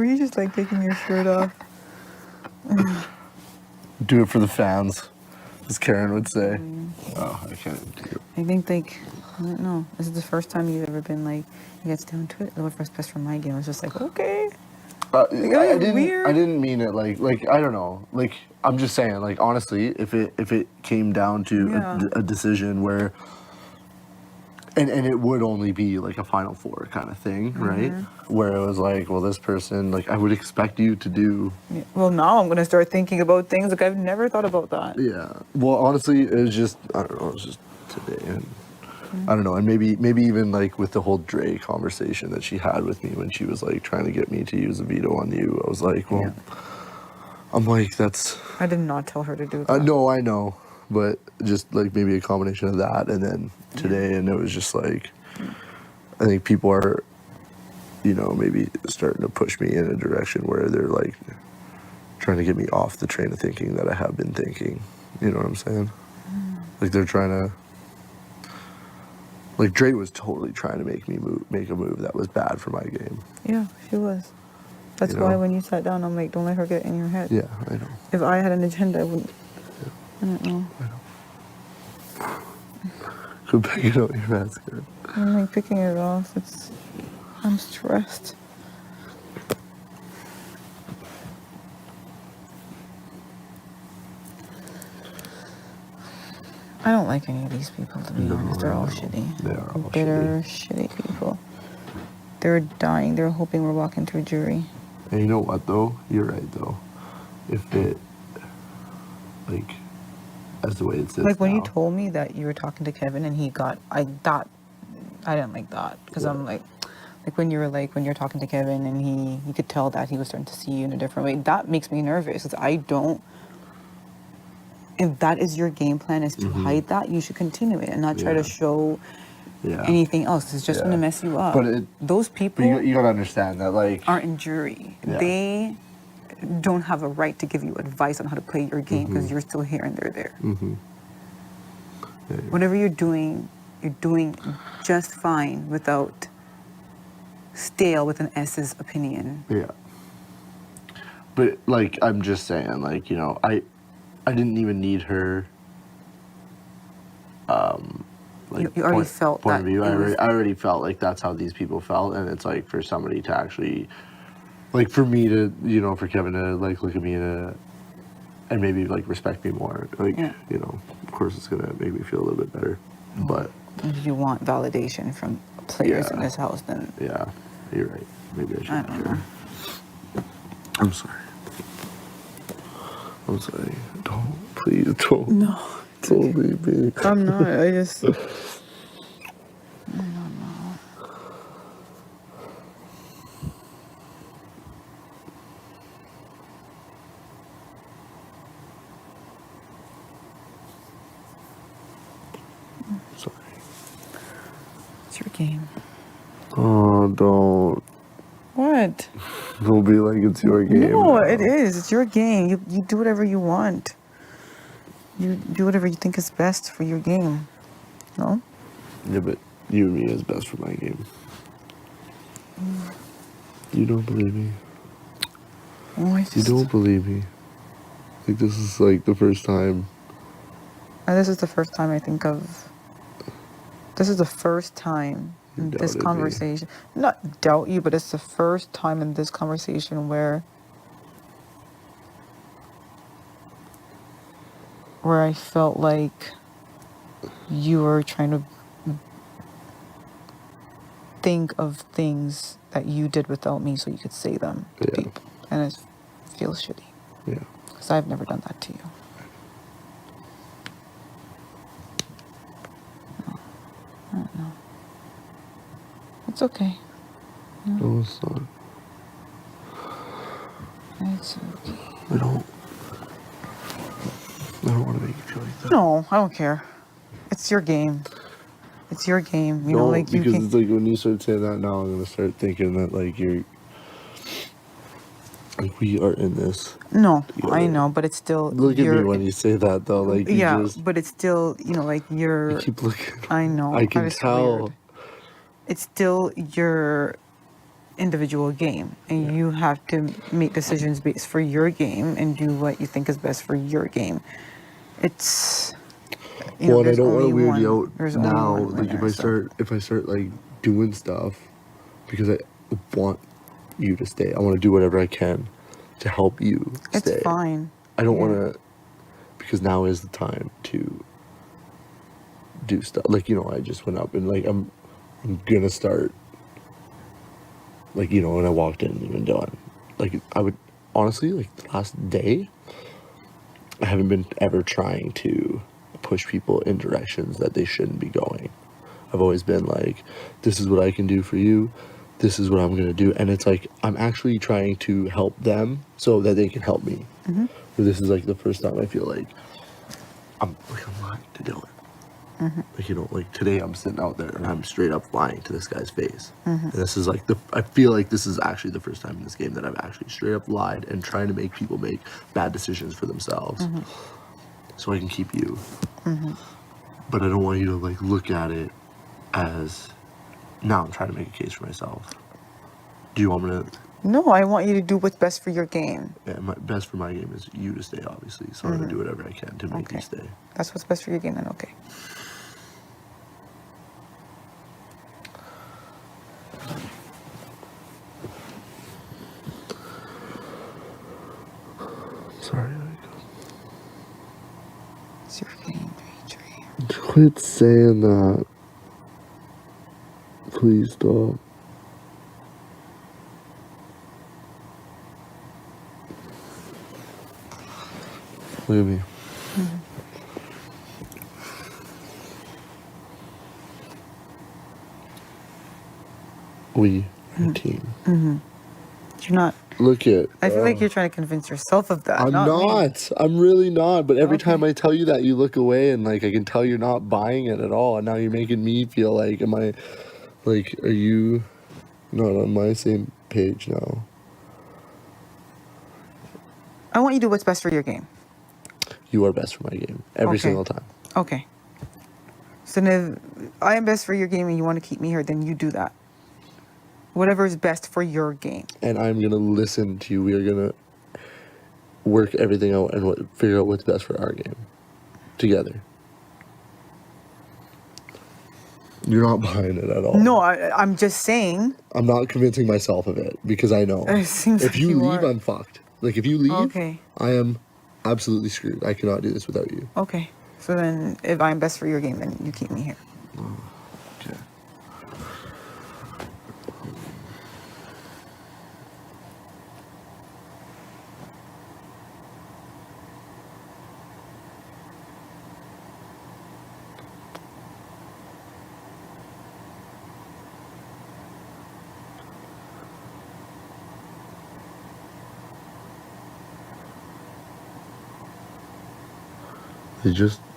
were you just like taking your shirt off? Do it for the fans, as Karen would say. Oh, I can't do it. I think like, I don't know. This is the first time you've ever been like, he gets down to it. The first best for my game. I was just like, okay. I Weird. didn't mean it like I don't know. Like I'm just saying, like honestly, if it came down to a decision where, and it would only be like a Final Four kind of thing, right? Where it was like, well, this person, like I would expect you to do. Yeah. Well, now I'm gonna start thinking about things like I've never thought about that. Yeah. Well, honestly, it was just I don't know. It was just today, and I don't know, and maybe even like with the whole Dre conversation that she had with me when she was like trying to get me to use a veto on you. I was like, well, I'm like that's. I did not tell her to do that. No, I know, but just like maybe a combination of that and then today, and it was just like, I think people are, you know, maybe starting to push me in a direction where they're like trying to get me off the train of thinking that I have been thinking. You know what I'm saying? Like they're trying to. Like Dre was totally trying to make a move that was bad for my game. Yeah, she was. That's why when you sat down, I'm like, don't let her get in your head. Yeah, I know. If I had an agenda, I wouldn't. Yeah. I don't know. I know. Go pick it out your basket. I'm like picking it off. I'm stressed. I don't like any of these people, to be honest. They're all shitty. They are all bitter, shitty people. They're dying. They're hoping we're walking to a jury. And you know what, though? You're right, though. If it, like, as the way it sits like when now, you told me that you were talking to Kevin and he got, I didn't like that. Because I'm like when you were like, when you're talking to Kevin and you could tell that he was starting to see you in a different way. That makes me nervous. Because I don't. If that is your game plan, is to hide that, you should continue it and not try to show anything else. It's just going to mess you up. But those people you gotta understand that, like, aren't in jury. Yeah. They don't have a right to give you advice on how to play your game because you're still here and they're there. Yeah, Whatever you're doing just fine without stale with an S's opinion. Yeah. But like, I'm just saying, like, you know, I didn't even need her. Like you already felt point that. Of view. I already felt like that's how these people felt, and it's like for somebody to actually, like for me to, you know, for Kevin to like look at me and maybe like respect me more. Like, you know, of course it's gonna make me feel a little bit better. But if you want validation from players in this house, then yeah, you're right. Maybe I should. I don't know. I'm sorry. I'm sorry. Please don't. No. Don't leave me. I'm not. I just. I don't know. Sorry. It's your game. Oh, don't. What? Don't be like it's your game. No, it is. It's your game. You do whatever you want. You do whatever you think is best for your game. No? Yeah, but you and me is best for my game. You don't believe me. Oh, You don't believe me. Like, this is like the first time. This is the first time I think of. This is the first time in this conversation. Not doubt you, but it's the first time in this conversation where I felt like you were trying to think of things that you did without me so you could say them to people. And it feels shitty. Yeah. Because I've never done that to you. No. I don't know. It's okay. No, it's not. It's okay. I don't want to make you feel like that. No, I don't care. It's your game. It's your game. You know, like you because can. it's like when you start saying that now, I'm gonna start thinking that like you're, like we are in this. No, together. I know, but it's still. Look at me when you say that though, like you just, but it's still, you know, like you're. I keep looking. I know. I can that is tell. weird. It's still your individual game, and you have to make decisions based for your game and do what you think is best for your game. It's Well, and I there's don't want to only weird you one. out There's only now. one Like winner, so. if I start like doing stuff, because I want you to stay. I want to do whatever I can to help you It's stay. fine. I don't Yeah. want to, because now is the time to do stuff. Like, I just went up and like I'm gonna start. Like, when I walked in, even done. Like, I would honestly, like, the last day, I haven't been ever trying to push people in directions that they shouldn't be going. I've always been like, this is what I can do for you. This is what I'm going to do. And it's like, I'm actually trying to help them so that they can help me. Mm-hmm. But this is like the first time I feel like I'm lying to Dylan. Mm-hmm. Like today I'm sitting out there and I'm straight up lying to this guy's face. Mm-hmm. And this is like I feel like this is actually the first time in this game that I've actually straight up lied and trying to make people make bad decisions for themselves. Mm-hmm. So I can keep you. Mm-hmm. But I don't want you to like look at it as, now I'm trying to make a case for myself. Do you want me to? No, I want you to do what's best for your game. Yeah, best for my game is you to stay, obviously. So I'm going to do whatever I can to make you stay. That's what's best for your game, then okay. Sorry. It's your game, Demetres. Quit saying that. Please stop. Look at me. Mm-hmm. We are a team. Mm-hmm. You're not. Look at. I feel like you're trying to convince yourself of that. I'm not. Me. not. I'm really not. But every Okay. time I tell you that, you look away, and like I can tell you're not buying it at all. And now you're making me feel like, are you not on my same page now? I want you to do what's best for your game. You are best for my game every Okay. single time. Okay. So then, if I am best for your game and you want to keep me here, then you do that. Whatever is best for your game. And I'm gonna listen to you. We are gonna work everything out and figure out what's best for our game together. You're not buying it at all. No, I'm just saying. I'm not convincing myself of it because I know It seems if like you you leave, are. I'm fucked. Like if you leave, Okay. I am absolutely screwed. I cannot do this without you. Okay. So then, if I'm best for your game, then you keep me here. Okay.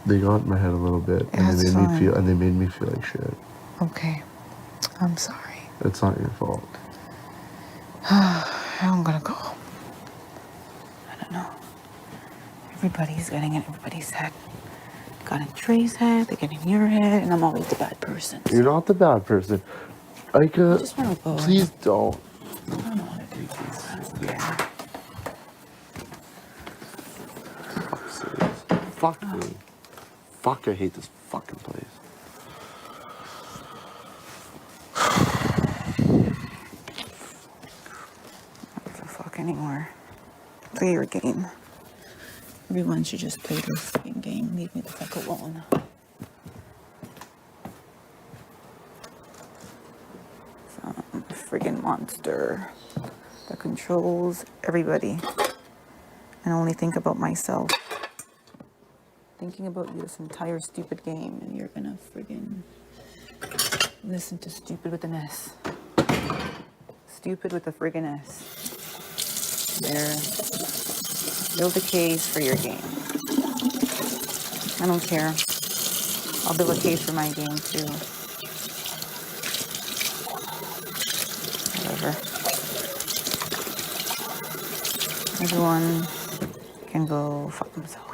They got in my head a little bit, and That's they fine. made me feel like shit. Okay. I'm sorry. It's not your fault. I'm gonna go. I don't know. Everybody's getting in everybody's head. They got in Trey's head, they get in your head, and I'm always the bad person. You're not the bad person. I just wanna go. Please don't. I don't want to do this. Yeah. Fuck me. Fuck, I hate this fucking place. I don't give a fuck anymore. Play your game. Everyone should just play their fucking game. Leave me the fuck alone. Some friggin' monster that controls everybody and only think about myself. Thinking about you this entire stupid game, and you're gonna friggin' listen to stupid with an S. Stupid with a friggin' S. There. Build a case for your game. I don't care. I'll build a case for my game too. Whatever. Everyone can go fuck themselves.